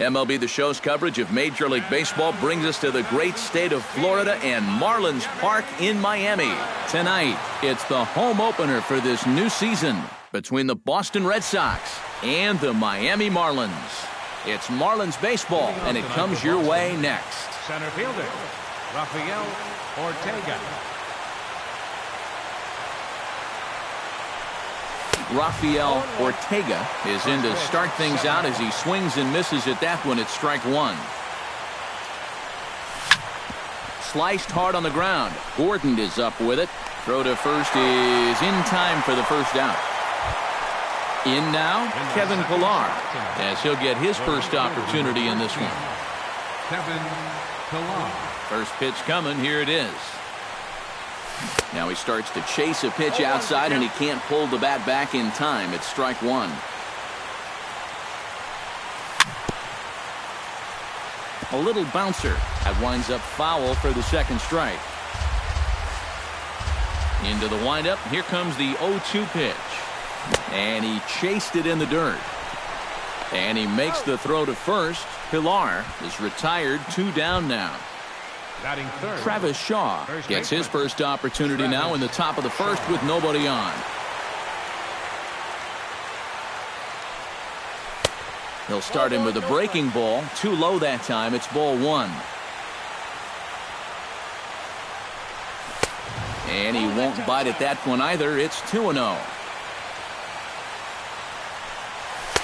MLB The Show's coverage of Major League Baseball brings us to the great state of Florida and Marlins Park in Miami. Tonight, it's the home opener for this new season between the Boston Red Sox and the Miami Marlins. It's Marlins baseball, and it comes your way next. Center fielder, Rafael Ortega. Rafael Ortega is in to start things out as he swings and misses at that one at strike one. Sliced hard on the ground. Gordon is up with it. Throw to first is in time for the first out. In now, Kevin Pillar, as he'll get his first opportunity in this one. Kevin Pillar. First pitch coming. Here it is. Now he starts to chase a pitch outside, and he can't pull the bat back in time. It's strike one. A little bouncer. That winds up foul for the second strike. Into the windup. Here comes the 0-2 pitch. And he chased it in the dirt. And he makes the throw to first. Pillar is retired, 2 down now. Travis Shaw gets his first opportunity now in the top of the first with nobody on. He'll start him with a breaking ball. Too low that time. It's ball one. And he won't bite at that one either. It's 2-0.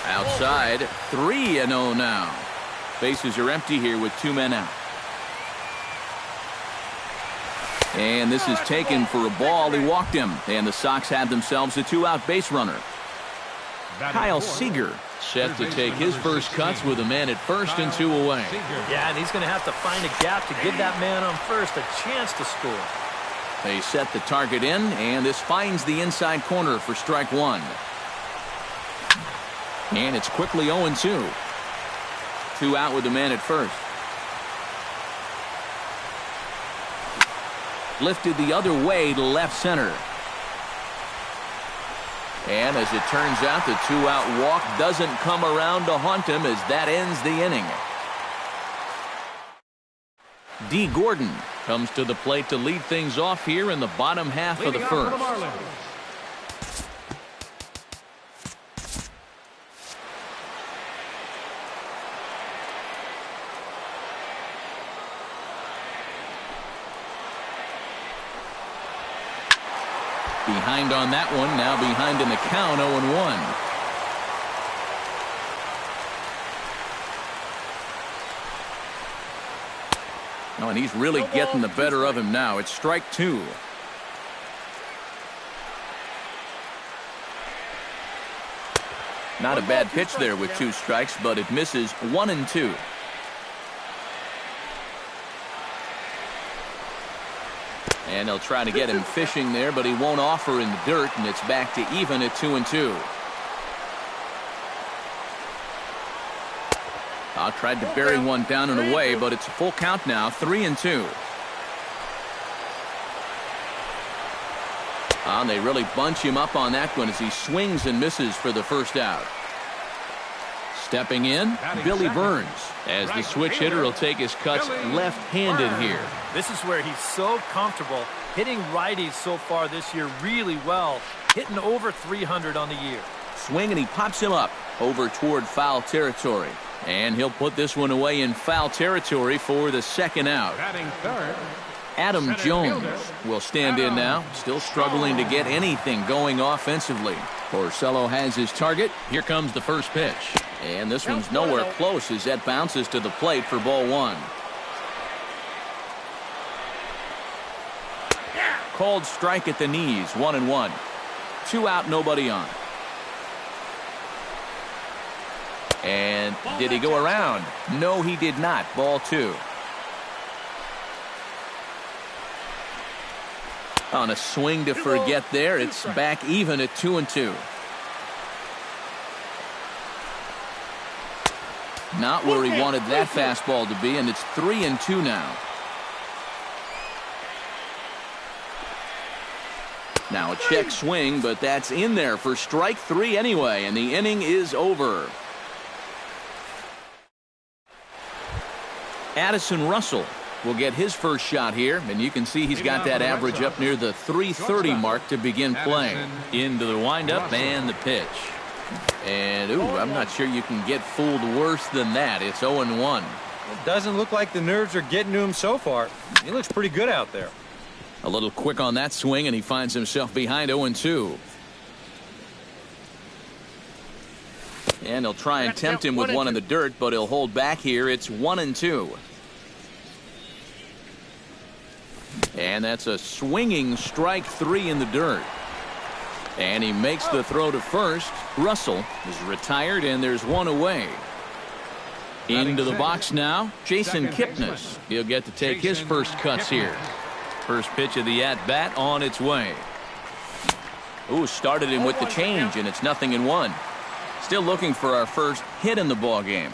Outside, 3-0 now. Bases are empty here with 2 men out. And this is taken for a ball. He walked him. And the Sox have themselves a 2-out base runner. Kyle Seager set to take his first cuts with a man at first and 2 away. Yeah, and he's going to have to find a gap to give that man on first a chance to score. They set the target in, and this finds the inside corner for strike one. And it's quickly 0-2. 2 out with the man at first. Lifted the other way to left center. And as it turns out, the 2-out walk doesn't come around to haunt him as that ends the inning. D. Gordon comes to the plate to lead things off here in the bottom half of the first. Behind on that one, now behind in the count, 0-1. Oh, and he's really getting the better of him now. It's strike two. Not a bad pitch there with 2 strikes, but it misses 1-2. And they'll try to get him fishing there, but he won't offer in the dirt, and it's back to even at 2-2. Tried to bury one down and away, but it's a full count now, 3-2. And they really bunch him up on that one as he swings and misses for the first out. Stepping in, Billy Burns, as the switch hitter will take his cuts left-handed here. This is where he's so comfortable hitting righties so far this year really well, hitting over 300 on the year. Swing, and he pops him up over toward foul territory. And he'll put this one away in foul territory for the second out. Adam Jones will stand in now, still struggling to get anything going offensively. Porcello has his target. Here comes the first pitch. And this one's nowhere close as that bounces to the plate for ball one. Called strike at the knees, 1-1. 2 out, nobody on. And did he go around? No, he did not. Ball 2. On a swing to forget there, it's back even at 2-2. Not where he wanted that fastball to be, and it's 3-2 now. Now a check swing, but that's in there for strike 3 anyway, and the inning is over. Addison Russell will get his first shot here, and you can see he's got that average up near the .330 mark to begin playing. Into the windup and the pitch. And, ooh, I'm not sure you can get fooled worse than that. It's 0-1. It doesn't look like the nerves are getting to him so far. He looks pretty good out there. A little quick on that swing, and he finds himself behind 0-2. And he'll try and tempt him with one in the dirt, but he'll hold back here. It's 1-2. And that's a swinging strike 3 in the dirt. And he makes the throw to first. Russell is retired, and there's one away. Into the box now, Jason Kipnis. He'll get to take his first cuts here. First pitch of the at-bat on its way. Ooh, started him with the change, and it's 0-1. Still looking for our first hit in the ball game.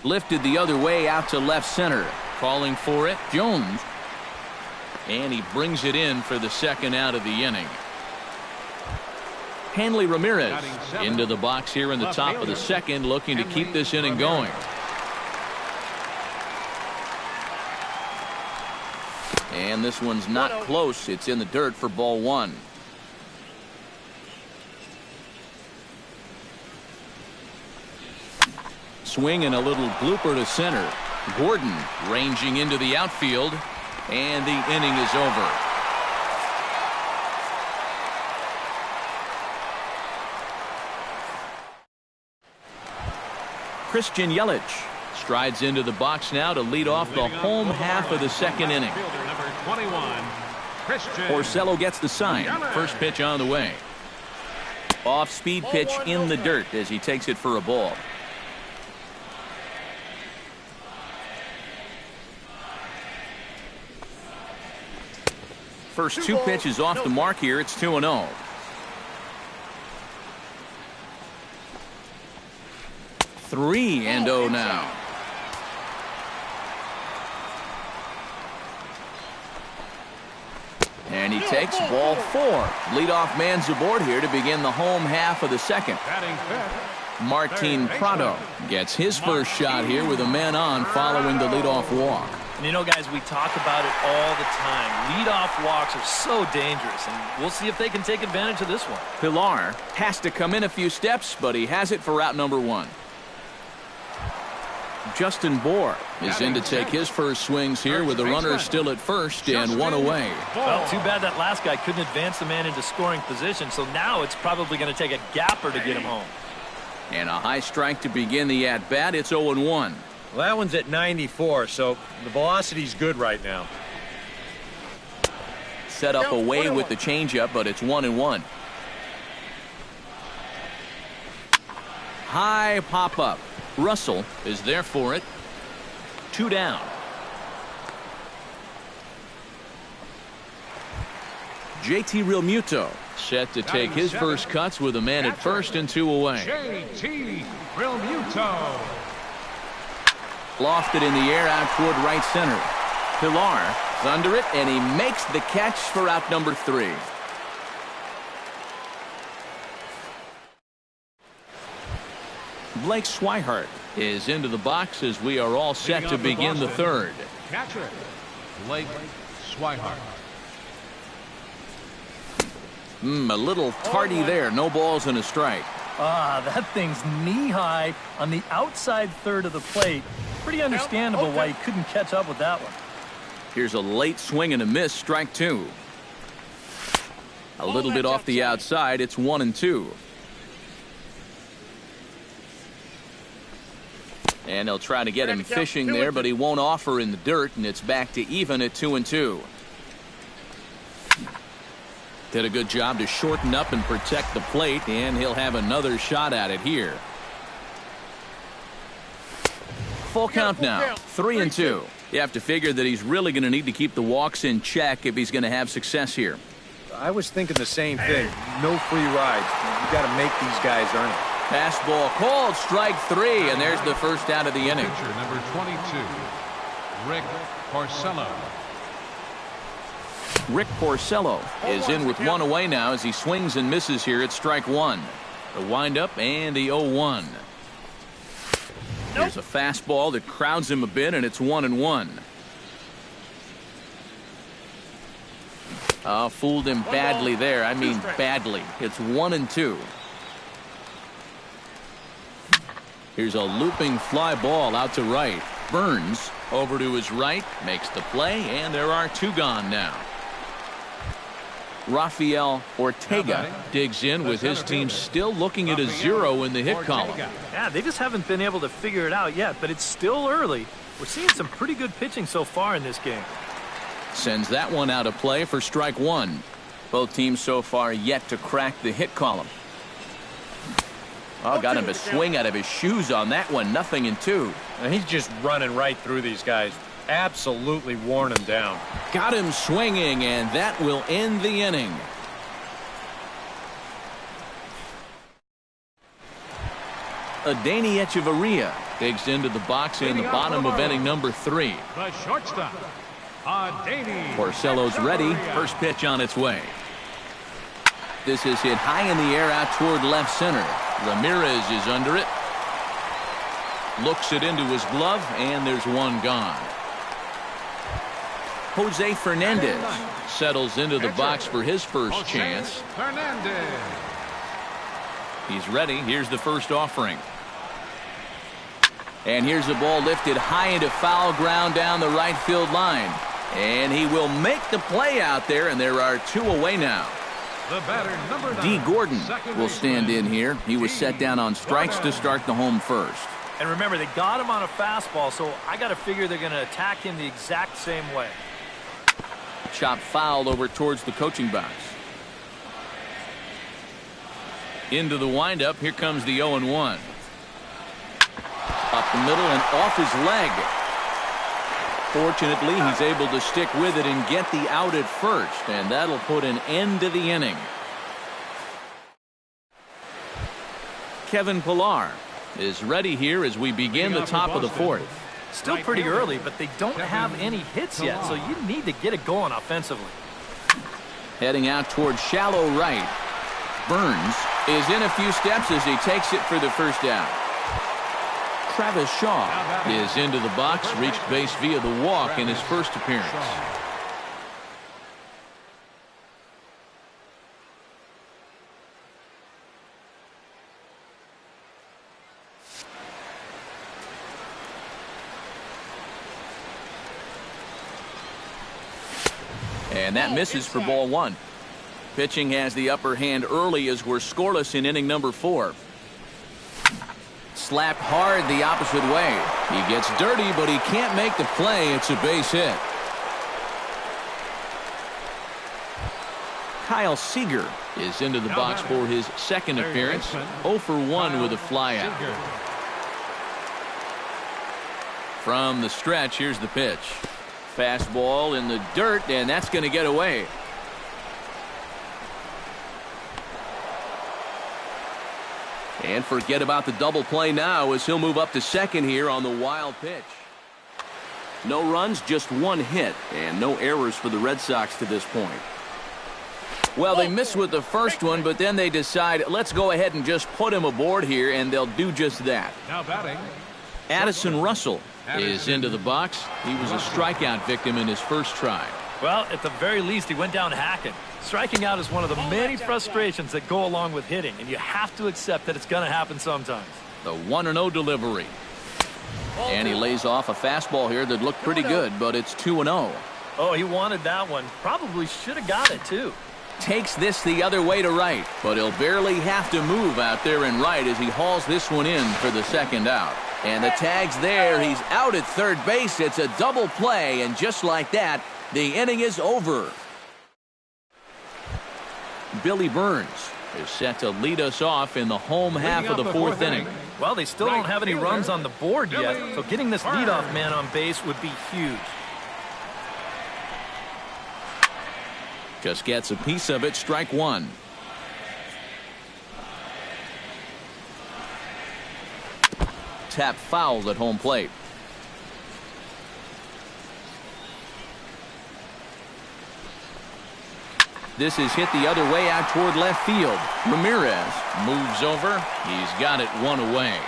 Lifted the other way out to left center. Calling for it, Jones. And he brings it in for the second out of the inning. Hanley Ramirez into the box here in the top of the second, looking to keep this inning going. And this one's not close. It's in the dirt for ball 1. Swing and a little blooper to center. Gordon ranging into the outfield, and the inning is over. Christian Yelich strides into the box now to lead off the home half of the second inning. Porcello gets the sign. First pitch on the way. Off-speed pitch in the dirt as he takes it for a ball. First 2 pitches off the mark here. It's 2-0. Three and 0 now. And he takes ball 4. Leadoff man's aboard here to begin the home half of the second. Martin Prado gets his first shot here with a man on following the leadoff walk. And you know, guys, we talk about it all the time. Leadoff walks are so dangerous, and we'll see if they can take advantage of this one. Pilar has to come in a few steps, but he has it for out number 1. Justin Bohr is in to take his first swings here with the runner still at first and one away. Well, too bad that last guy couldn't advance the man into scoring position, so now it's probably going to take a gapper to get him home. And a high strike to begin the at-bat. It's 0-1. Well, that one's at 94, so the velocity's good right now. Set up away with the changeup, but it's 1-1. High pop-up. Russell is there for it. 2 down. JT Realmuto set to take his first cuts with a man at first and 2 away. JT Realmuto. Lofted in the air out toward right center. Pilar is under it, and he makes the catch for out number 3. Blake Swihart is into the box as we are all set to begin the third. Catcher Blake Swihart. A little tardy there. No balls and a strike. That thing's knee-high on the outside third of the plate. Pretty understandable why he couldn't catch up with that one. Here's a late swing and a miss. Strike 2. A little bit off the outside. It's 1-2. And they'll try to get him fishing there, but he won't offer in the dirt, and it's back to even at 2-2. Did a good job to shorten up and protect the plate, and he'll have another shot at it here. Full count now, 3-2. You have to figure that he's really going to need to keep the walks in check if he's going to have success here. I was thinking the same thing. No free rides. You got to make these guys earn it. Fastball called, strike 3, and there's the first out of the inning. Pitcher number 22, Rick Porcello. Rick Porcello is in with 1 away now as he swings and misses here at strike 1. The windup and the 0-1. Here's a fastball that crowds him a bit, and it's 1-1. Fooled him badly there. I mean badly. It's 1-2. Here's a looping fly ball out to right. Burns over to his right, makes the play, and there are 2 gone now. Rafael Ortega digs in with his team still looking at a 0 in the hit column. Yeah, they just haven't been able to figure it out yet, but it's still early. We're seeing some pretty good pitching so far in this game. Sends that one out of play for strike 1. Both teams so far yet to crack the hit column. Got him a swing out of his shoes on that one. 0-2. And he's just running right through these guys. Absolutely worn them down. Got him swinging, and that will end the inning. Adeiny Echeverria digs into the box in the bottom of inning number 3. The shortstop, Adeiny. Porcello's ready. First pitch on its way. This is hit high in the air out toward left center. Ramirez is under it. Looks it into his glove, and there's 1 gone. Jose Fernandez settles into the box for his first chance. Fernandez. He's ready. Here's the first offering. And here's the ball lifted high into foul ground down the right field line. And he will make the play out there, and there are 2 away now. The batter, number 9, D. Gordon will stand in here. He was set down on strikes to start the home first. And remember, they got him on a fastball, so I got to figure they're going to attack him the exact same way. Chop foul over towards the coaching box. Into the windup. Here comes the 0-1. Up the middle and off his leg. Fortunately, he's able to stick with it and get the out at first, and that'll put an end to the inning. Kevin Pillar is ready here as we begin the top of the 4th. Still pretty early, but they don't have any hits yet, so you need to get it going offensively. Heading out toward shallow right. Burns is in a few steps as he takes it for the first out. Travis Shaw is into the box, reached base via the walk in his first appearance. And that misses for ball 1. Pitching has the upper hand early as we're scoreless in inning number 4. Slapped hard the opposite way. He gets dirty, but he can't make the play. It's a base hit. Kyle Seager is into the box for his second appearance. 0 for 1 with a flyout. From the stretch, here's the pitch. Fastball in the dirt, and that's going to get away. And forget about the double play now as he'll move up to second here on the wild pitch. No runs, just 1 hit, and no errors for the Red Sox to this point. Well, they missed with the first one, but then they decide, let's go ahead and just put him aboard here, and they'll do just that. Now batting, Addison Russell is into the box. He was a strikeout victim in his first try. Well, at the very least, he went down hacking. Striking out is one of the many frustrations that go along with hitting, and you have to accept that it's going to happen sometimes. The 1-0 delivery. And he lays off a fastball here that looked pretty good, but it's 2-0. Oh, he wanted that one. Probably should have got it, too. Takes this the other way to right, but he'll barely have to move out there in right as he hauls this one in for the second out. And the tag's there. He's out at third base. It's a double play, and just like that, the inning is over. Billy Burns is set to lead us off in the home half of the 4th inning. Well, they still don't have any runs on the board yet, so getting this leadoff man on base would be huge. Just gets a piece of it, strike 1. Tap foul at home plate. This is hit the other way out toward left field. Ramirez moves over. He's got it 1 away.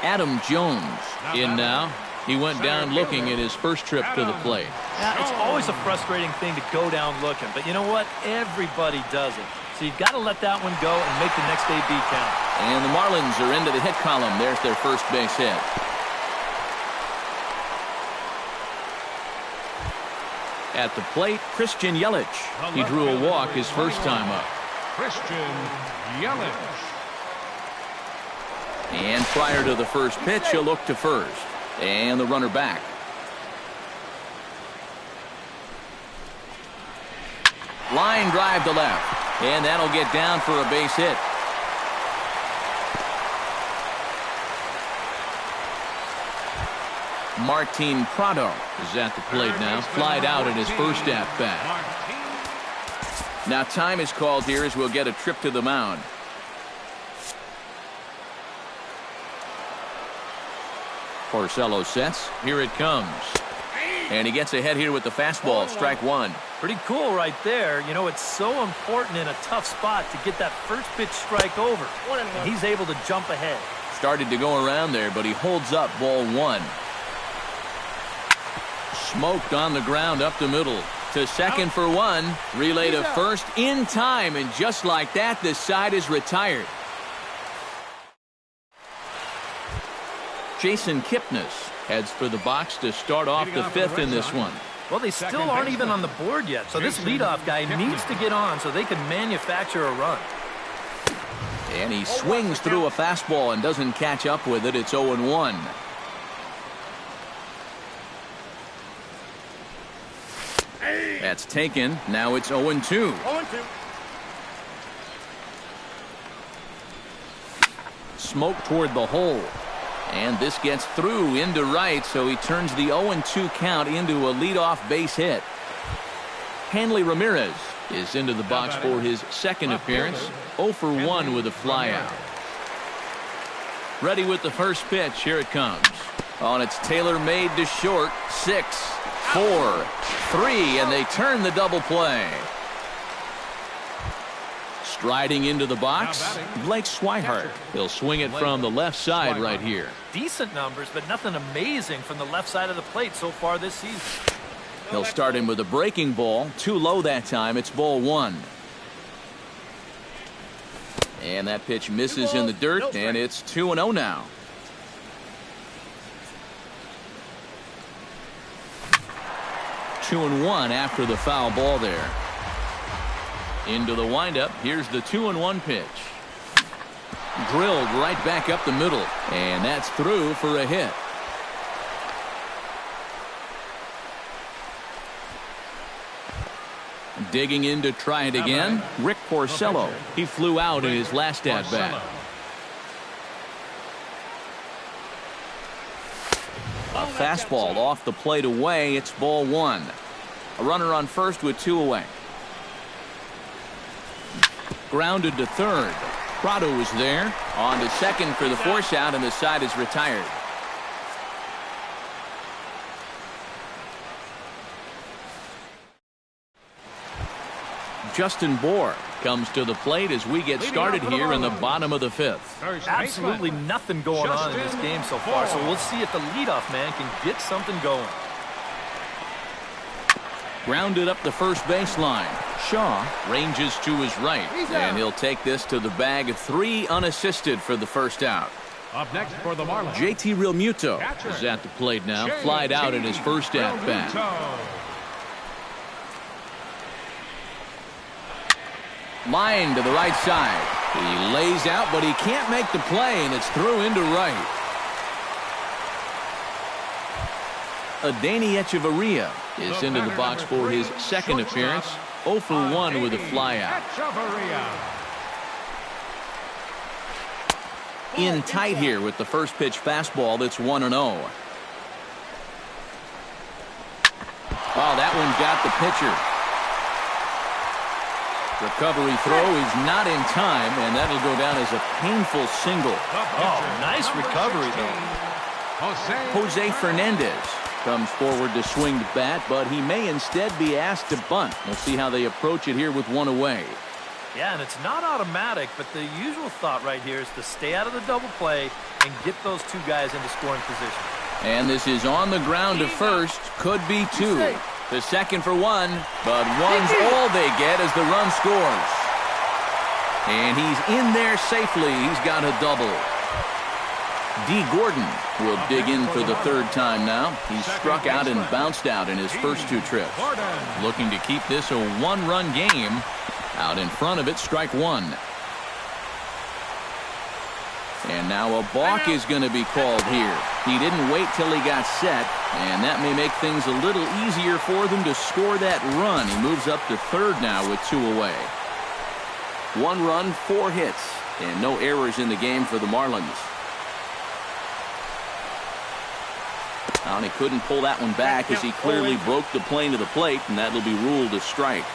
Adam Jones in now. He went down looking at his first trip to the plate. Yeah, it's always a frustrating thing to go down looking, but you know what? Everybody does it. So you've got to let that one go and make the next AB count. And the Marlins are into the hit column. There's their first base hit. At the plate, Christian Yelich. He drew a walk his first time up. Christian Yelich. And prior to the first pitch, he'll look to first. And the runner back. Line drive to left. And that'll get down for a base hit. Martin Prado is at the plate now. Flied out at his first at-bat. Now time is called here as we'll get a trip to the mound. Porcello sets. Here it comes. And he gets ahead here with the fastball. Strike one. Pretty cool right there. You know, it's so important in a tough spot to get that first pitch strike over. And he's able to jump ahead. Started to go around there, but he holds up ball one. Smoked on the ground up the middle. To second for one. Relay to first in time. And just like that, the side is retired. Jason Kipnis heads for the box to start off the fifth in this one. Well, they still aren't even on the board yet, so this leadoff guy needs to get on so they can manufacture a run. And he swings through a fastball and doesn't catch up with it. It's 0-1. That's taken. Now it's 0-2. 0-2. Smoke toward the hole. And this gets through into right, so he turns the 0-2 count into a leadoff base hit. Hanley Ramirez is into the box for his second appearance. 0 for 1 with a flyout. Ready with the first pitch. Here it comes. On its tailor-made to short. 6, 4, 3, and they turn the double play. Striding into the box, Blake Swihart. He'll swing it from the left side right here. Decent numbers, but nothing amazing from the left side of the plate so far this season. He'll start him with a breaking ball. Too low that time. It's ball one. And that pitch misses in the dirt, and it's 2-0 now. Two and one after the foul ball there. Into the windup. Here's the 2-1 pitch. Drilled right back up the middle. And that's through for a hit. Digging in to try it again. Rick Porcello. He flew out in his last at-bat. A fastball off the plate away. It's ball one. A runner on first with 2 away. Grounded to third. Prado was there. On to second for the force out, and the side is retired. Justin Bohr comes to the plate as we get started here in the bottom of the fifth. Absolutely nothing going on in this game so far, so we'll see if the leadoff man can get something going. Grounded up the first baseline. Shaw ranges to his right, and he'll take this to the bag of 3 unassisted for the first out. Up next for the Marlins, JT Realmuto is at the plate now. Flied out in his first at-bat. Line to the right side. He lays out, but he can't make the play, and it's through into right. Adeiny Echeverria is into the box for his second appearance. 0 for 1 with a flyout. In tight here with the first pitch fastball. That's 1-0. Oh, that one got the pitcher. Recovery throw is not in time, and that'll go down as a painful single. Oh, nice recovery there. Jose Fernandez comes forward to swing the bat, but he may instead be asked to bunt. We'll see how they approach it here with 1 away. Yeah, and it's not automatic, but the usual thought right here is to stay out of the double play and get those two guys into scoring position. And this is on the ground to first. Could be two. The second for one, but one's all they get as the run scores. And he's in there safely. He's got a double. D. Gordon will dig in for the third time now. He's struck out and bounced out in his first two trips. Looking to keep this a one-run game. Out in front of it, strike one. And now a balk is going to be called here. He didn't wait till he got set, and that may make things a little easier for them to score that run. He moves up to third now with two away. One run, 4 hits, and no errors in the game for the Marlins. And he couldn't pull that one back as he clearly broke the plane to the plate, and that'll be ruled a strike.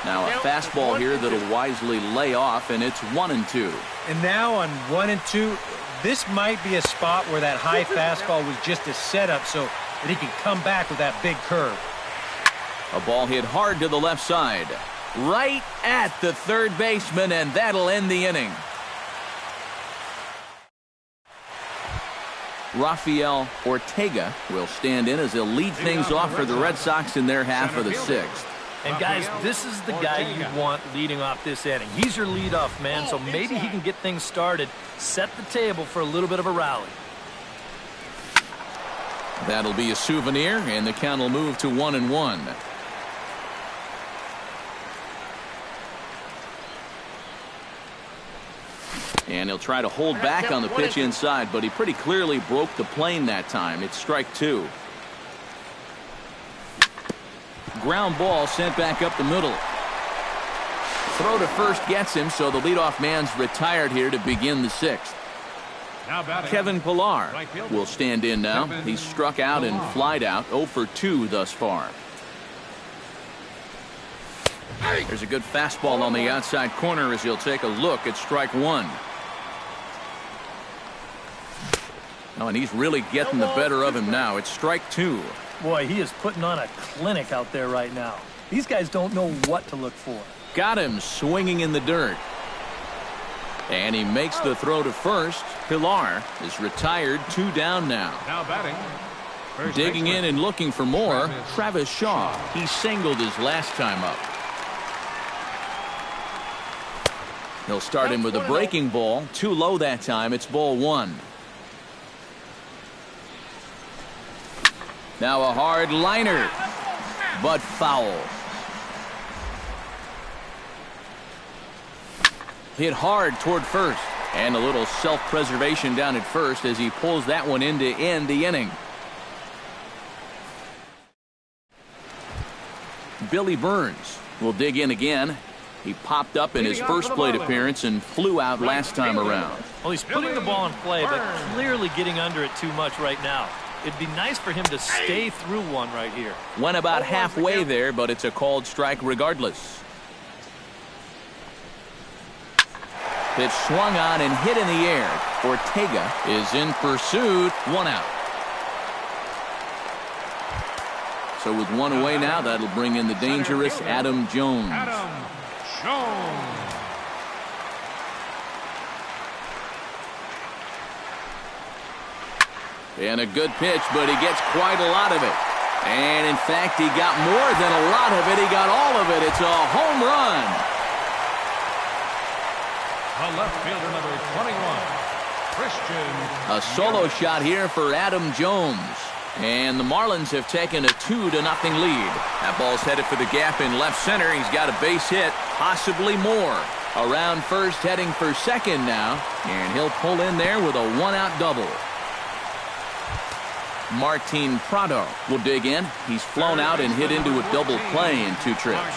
Now a fastball here that'll wisely lay off, and it's 1-2. And now on 1-2, this might be a spot where that high fastball was just a setup so that he can come back with that big curve. A ball hit hard to the left side. Right at the third baseman, and that'll end the inning. Rafael Ortega will stand in as he'll lead things off for the Red Sox in their half of the sixth. And guys, this is the guy you want leading off this inning. He's your leadoff man, so maybe he can get things started, set the table for a little bit of a rally. That'll be a souvenir, and the count will move to 1-1. And he'll try to hold back on the pitch inside, but he pretty clearly broke the plane that time. It's strike two. Ground ball sent back up the middle. Throw to first gets him, so the leadoff man's retired here to begin the sixth. Kevin Pillar will stand in now. He's struck out and flied out, 0 for 2 thus far. There's a good fastball on the outside corner as he'll take a look at strike one. Oh, and he's really getting the better of him now. It's strike two. Boy, he is putting on a clinic out there right now. These guys don't know what to look for. Got him swinging in the dirt. And he makes the throw to first. Pillar is retired, 2 down now. Now batting. Digging in and looking for more, Travis Shaw. He singled his last time up. He'll start him with a breaking ball. Too low that time. It's ball one. Now a hard liner, but foul. Hit hard toward first, and a little self-preservation down at first as he pulls that one in to end the inning. Billy Burns will dig in again. He popped up in his first plate appearance and flew out last time around. Well, he's putting the ball in play, but clearly getting under it too much right now. It'd be nice for him to stay through one right here. Went about halfway there, but it's a called strike regardless. Pitch swung on and hit in the air. Ortega is in pursuit. 1 out. So with 1 away now, that'll bring in the dangerous Adam Jones. And a good pitch, but he gets quite a lot of it. And in fact, he got more than a lot of it. He got all of it. It's a home run. The left fielder, number 21, Christian. A solo shot here for Adam Jones. And the Marlins have taken a 2-0 lead. That ball's headed for the gap in left center. He's got a base hit, possibly more. Around first, heading for second now. And he'll pull in there with a 1-out double. Martin Prado will dig in. He's flown out and hit into a double play in 2 trips.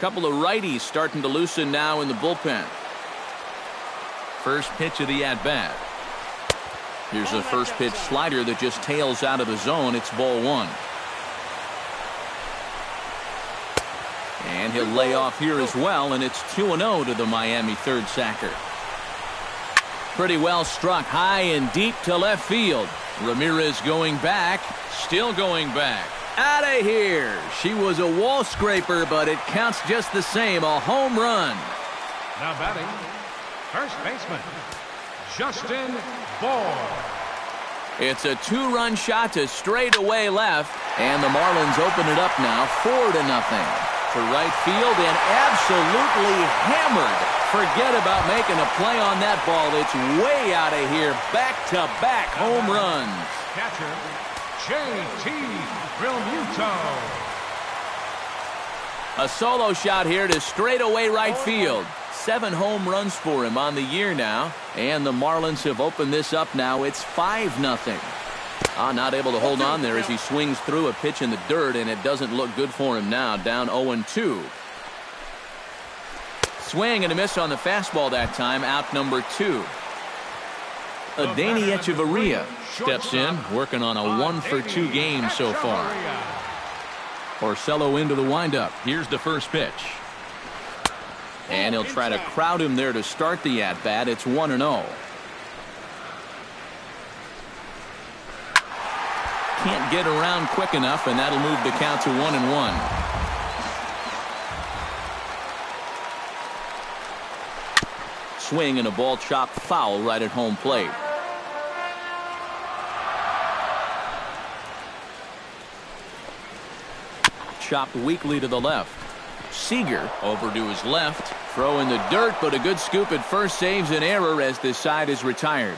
Couple of righties starting to loosen now in the bullpen. First pitch of the at-bat. Here's a first pitch slider that just tails out of the zone. It's ball one. And he'll lay off here as well, and it's 2-0 to the Miami third sacker. Pretty well struck high and deep to left field. Ramirez going back, still going back. Out of here. She was a wall scraper, but it counts just the same. A home run. Now batting, first baseman, Justin Bohr. It's a two-run shot to straightaway left, and the Marlins open it up now 4-0 to right field and absolutely hammered. Forget about making a play on that ball. It's way out of here. Back-to-back home runs. Catcher, J.T. Realmuto. A solo shot here to straightaway right field. 7 home runs for him on the year now. And the Marlins have opened this up now. It's 5-0. Not able to hold on there as he swings through a pitch in the dirt, and it doesn't look good for him now. Down 0-2. Swing and a miss on the fastball that time. Out number 2. Adeiny Echeverria steps in, working on a 1-for-2 game so far. Porcello into the windup. Here's the first pitch. And he'll try to crowd him there to start the at-bat. It's 1-0. Can't get around quick enough, and that'll move the count to 1-1. Swing and a ball chopped foul right at home plate. Chopped weakly to the left. Seager over to his left. Throw in the dirt, but a good scoop at first saves an error as this side is retired.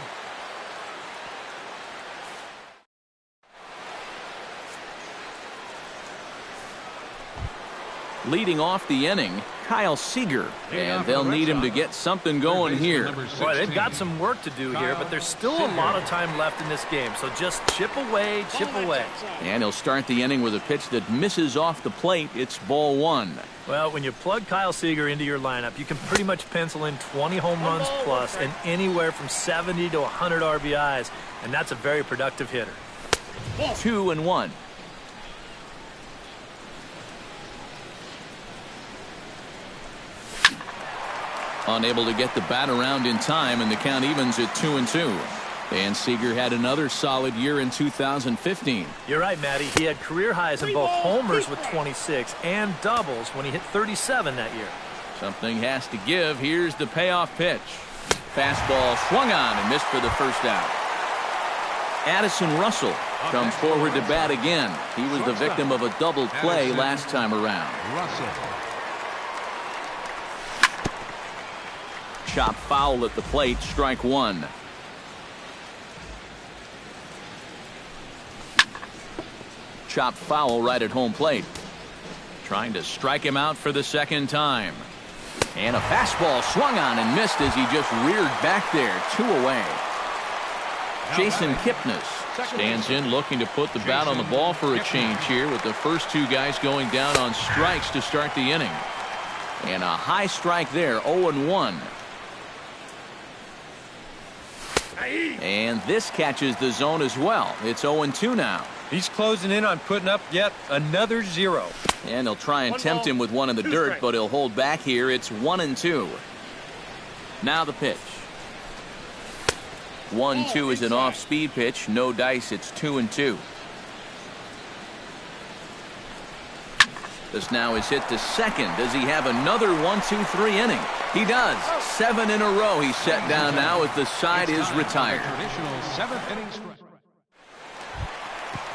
Leading off the inning, Kyle Seager, and they'll need him to get something going here. Boy, they've got some work to do here, but there's still a lot of time left in this game, so just chip away, chip away. And he'll start the inning with a pitch that misses off the plate. It's ball 1. Well, when you plug Kyle Seager into your lineup, you can pretty much pencil in 20 home runs plus and anywhere from 70 to 100 RBIs, and that's a very productive hitter. 2-1. Unable to get the bat around in time, and the count evens at 2-2. And Seager had another solid year in 2015. You're right, Matty. He had career highs in both homers with 26 and doubles when he hit 37 that year. Something has to give. Here's the payoff pitch. Fastball swung on and missed for the first out. Addison Russell comes forward to bat again. He was the victim of a double play last time around. Chop foul at the plate, strike 1. Chop foul right at home plate. Trying to strike him out for the second time. And a fastball swung on and missed as he just reared back there. 2 away. Jason Kipnis stands in looking to put the bat on the ball for a change here with the first 2 guys going down on strikes to start the inning. And a high strike there, 0-1. And this catches the zone as well. It's 0-2 now. He's closing in on putting up yet another 0. And he'll try and tempt him with one in the dirt, but he'll hold back here. It's 1-2. Now the pitch. 1-2 is an off-speed pitch. No dice. It's 2-2. This now is hit to second. Does he have another 1-2-3 inning? He does. 7 in a row he's set down now as the side is retired.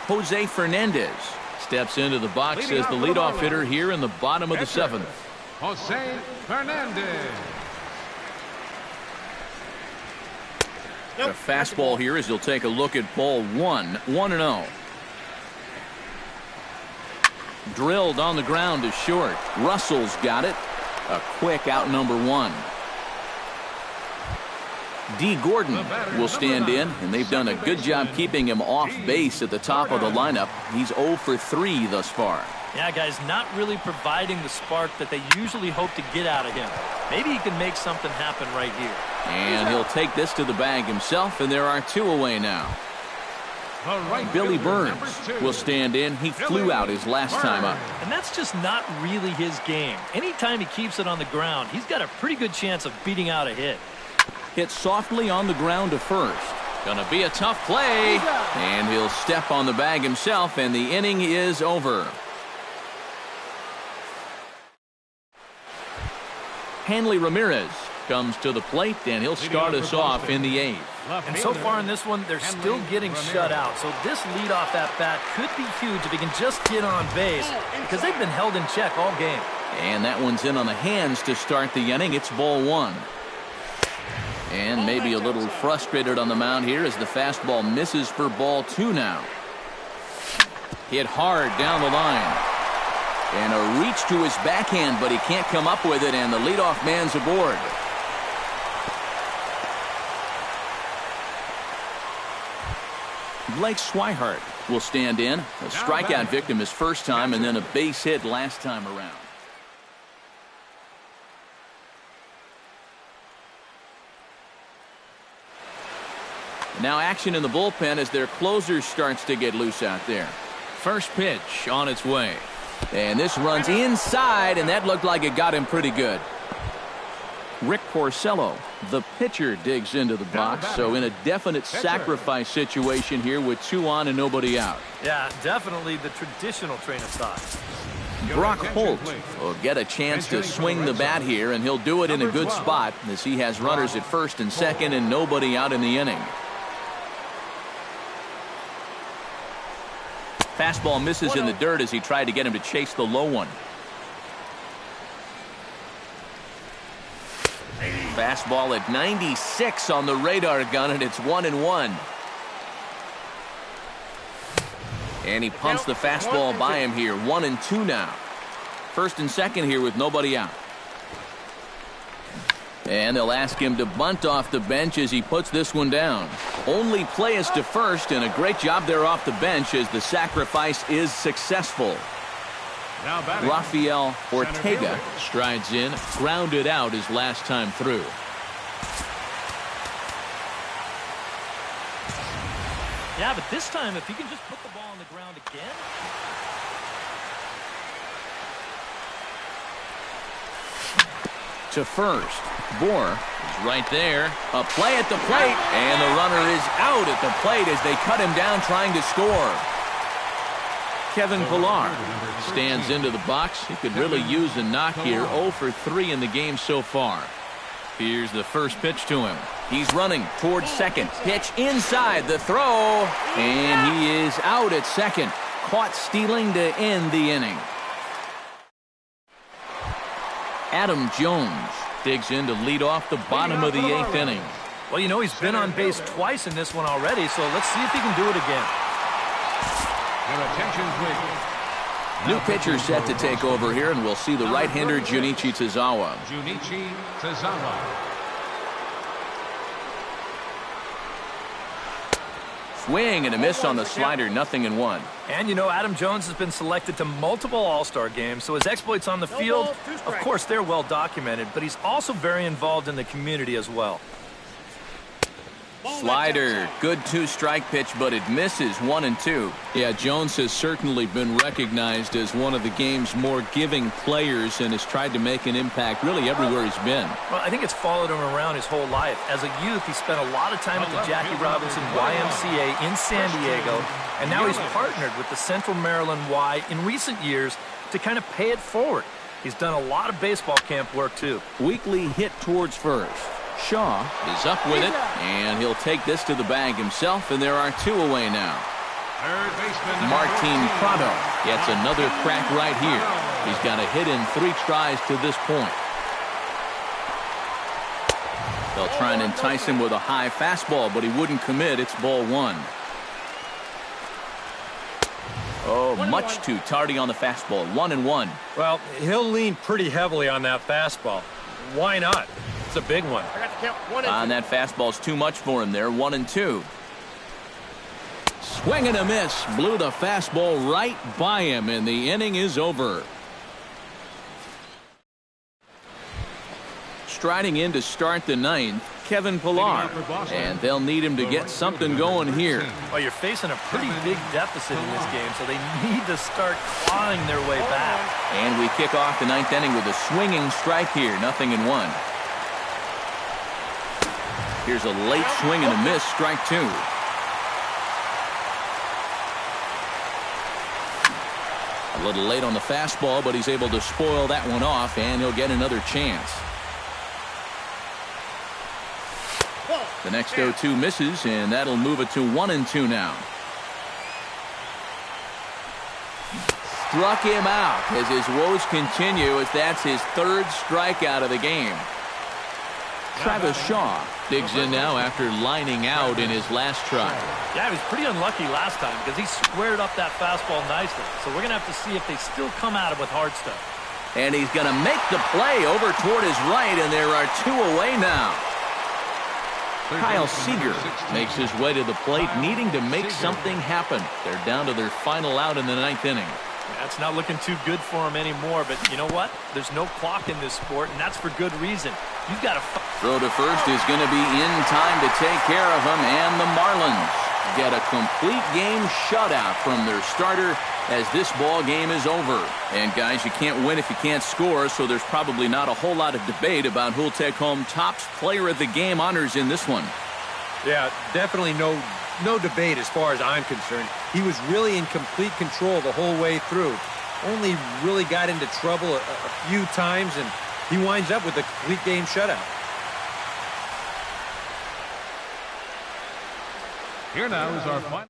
Jose Fernandez steps into the box as the leadoff hitter here in the bottom of the 7th. Jose Fernandez. A fastball here as he'll take a look at ball 1. 1-0. Drilled on the ground to short. Russell's got it. A quick out number 1. D. Gordon will stand in, and they've done a good job keeping him off base at the top of the lineup. He's 0 for 3 thus far. Yeah, guys, not really providing the spark that they usually hope to get out of him. Maybe he can make something happen right here. And he'll take this to the bag himself, and there are 2 away now. Billy Burns will stand in. He flew out his last time up. And that's just not really his game. Anytime he keeps it on the ground, he's got a pretty good chance of beating out a hit. hit softly on the ground to first. Gonna be a tough play, and he'll step on the bag himself, and the inning is over. Hanley Ramirez comes to the plate, and he'll start us off in the 8th. And so far in this one, they're still getting shut out. So this leadoff at bat could be huge if he can just get on base, because they've been held in check all game. And that one's in on the hands to start the inning. It's ball 1. And maybe a little frustrated on the mound here as the fastball misses for ball 2 now. Hit hard down the line. And a reach to his backhand, but he can't come up with it, and the leadoff man's aboard. Blake Swihart will stand in. A strikeout victim his first time, and then a base hit last time around. Now action in the bullpen as their closer starts to get loose out there. First pitch on its way. And this runs inside, and that looked like it got him pretty good. Rick Porcello, the pitcher, digs into the box, so in a definite sacrifice situation here with 2 on and nobody out. Yeah, definitely the traditional train of thought. Brock Holt will get a chance to swing the bat here, and he'll do it in a good spot as he has runners at first and second and nobody out in the inning. Fastball misses in the dirt as he tried to get him to chase the low one. Fastball at 96 on the radar gun, and it's 1-1. And he punts the fastball by him here. 1-2 now. First and second here with nobody out. And they'll ask him to bunt off the bench as he puts this one down. Only play is to first, and a great job there off the bench as the sacrifice is successful. Rafael Ortega strides in, grounded out his last time through. Yeah, but this time, if you can just put the ball on the ground again. To first. Bohr is right there. A play at the plate, and the runner is out at the plate as they cut him down trying to score. Kevin Pillar stands into the box. He could really use a knock here. 0 for 3 in the game so far. Here's the first pitch to him. He's running towards second. Pitch inside the throw, and he is out at second. Caught stealing to end the inning. Adam Jones digs in to lead off the bottom of the 8th inning. Well, you know, he's been on base twice in this one already, so let's see if he can do it again. Your attention, please. New pitcher set to take over here, and we'll see the right-hander Junichi Tazawa. Junichi Tazawa. Swing and a miss on the slider, 0-1. And, you know, Adam Jones has been selected to multiple All-Star games, so his exploits on the field, of course, they're well documented, but he's also very involved in the community as well. Slider, good 2-strike pitch, but it misses. 1-2. Yeah, Jones has certainly been recognized as one of the game's more giving players and has tried to make an impact really everywhere he's been. Well, I think it's followed him around his whole life. As a youth, he spent a lot of time at the Jackie Robinson YMCA in San Diego, and now he's partnered with the Central Maryland Y in recent years to kind of pay it forward. He's done a lot of baseball camp work, too. Weekly hit towards first. Shaw is up with it, and he'll take this to the bag himself, and there are 2 away now. Martin Prado gets another crack right here. He's got a hit in 3 tries to this point. They'll try and entice him with a high fastball, but he wouldn't commit. It's ball 1. Oh, much too tardy on the fastball. 1-1. Well, he'll lean pretty heavily on that fastball. Why not? It's a big one. And that fastball's too much for him there. 1-2. Swing and a miss. Blew the fastball right by him, and the inning is over. Striding in to start the 9th, Kevin Pillar. And they'll need him to get something going here. Well, you're facing a pretty big deficit in this game, so they need to start clawing their way back. And we kick off the 9th inning with a swinging strike here. 0-1. Here's a late swing and a miss, strike 2. A little late on the fastball, but he's able to spoil that one off, and he'll get another chance. The next 0-2 misses, and that'll move it to 1-2 now. Struck him out as his woes continue, as that's his third strikeout of the game. Travis Shaw digs in now after lining out in his last try. Yeah, he was pretty unlucky last time because he squared up that fastball nicely. So we're going to have to see if they still come at him with hard stuff. And he's going to make the play over toward his right, and there are 2 away now. Kyle Seager makes his way to the plate, needing to make something happen. They're down to their final out in the 9th inning. That's not looking too good for him anymore, but you know what? There's no clock in this sport, and that's for good reason. You've got to... Throw to first is going to be in time to take care of him, and the Marlins get a complete game shutout from their starter as this ball game is over. And guys, you can't win if you can't score, so there's probably not a whole lot of debate about who'll take home Topps Player of the Game honors in this one. Yeah, definitely no debate as far as I'm concerned. He was really in complete control the whole way through. Only really got into trouble a few times, and he winds up with a complete game shutout. Here now is our final.